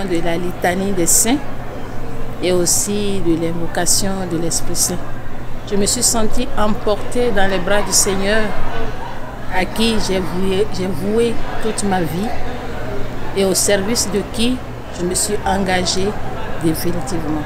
de la litanie des saints et aussi de l'invocation de l'Esprit Saint. Je me suis sentie emportée dans les bras du Seigneur à qui j'ai voué toute ma vie et au service de qui je me suis engagée définitivement.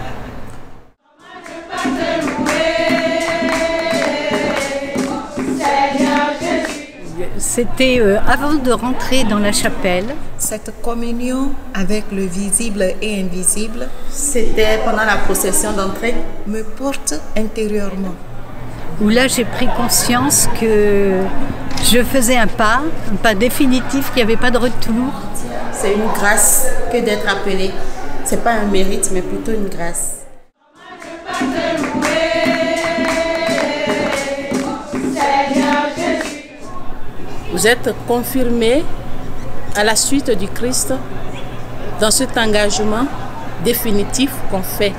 C'était avant de rentrer dans la chapelle. Cette communion avec le visible et invisible, c'était pendant la procession d'entrée, me porte intérieurement. Où là j'ai pris conscience que je faisais un pas définitif, qu'il n'y avait pas de retour. C'est une grâce que d'être appelé. Ce n'est pas un mérite, mais plutôt une grâce. Vous êtes confirmés à la suite du Christ dans cet engagement définitif qu'on fait,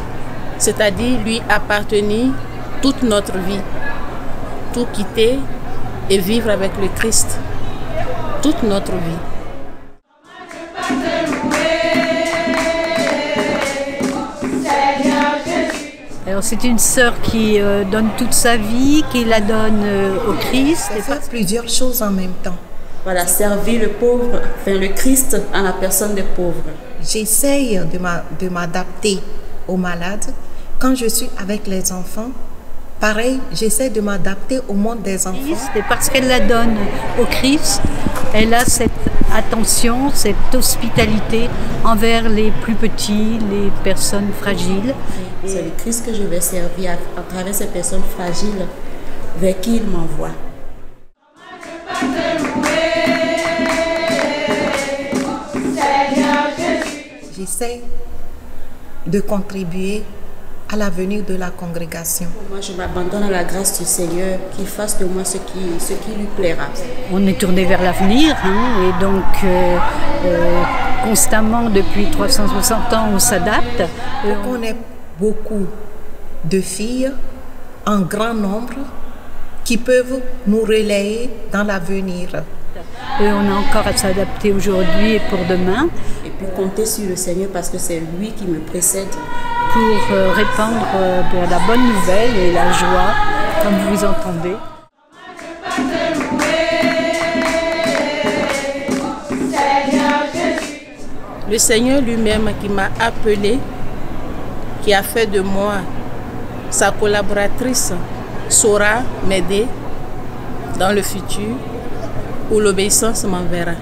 c'est-à-dire lui appartenir toute notre vie, tout quitter et vivre avec le Christ toute notre vie. Alors c'est une sœur qui donne toute sa vie, qui la donne au Christ. Elle fait plusieurs choses en même temps. Voilà, servir le pauvre, enfin le Christ en la personne des pauvres. J'essaye de m'adapter aux malades. Quand je suis avec les enfants, pareil, j'essaie de m'adapter au monde des enfants. Et parce qu'elle la donne au Christ, elle a cette attention, cette hospitalité envers les plus petits, les personnes fragiles. C'est le Christ que je vais servir à travers ces personnes fragiles vers qui il m'envoie. J'essaie de contribuer à l'avenir de la congrégation. Moi, je m'abandonne à la grâce du Seigneur, qu'il fasse de moi ce qui lui plaira. On est tourné vers l'avenir, et donc constamment depuis 360 ans, on s'adapte. On est beaucoup de filles en grand nombre qui peuvent nous relayer dans l'avenir. Et on a encore à s'adapter aujourd'hui et pour demain. Et puis compter sur le Seigneur parce que c'est lui qui me précède. Pour répandre la bonne nouvelle et la joie, comme vous entendez. Le Seigneur lui-même qui m'a appelée, qui a fait de moi sa collaboratrice, saura m'aider dans le futur où l'obéissance m'enverra.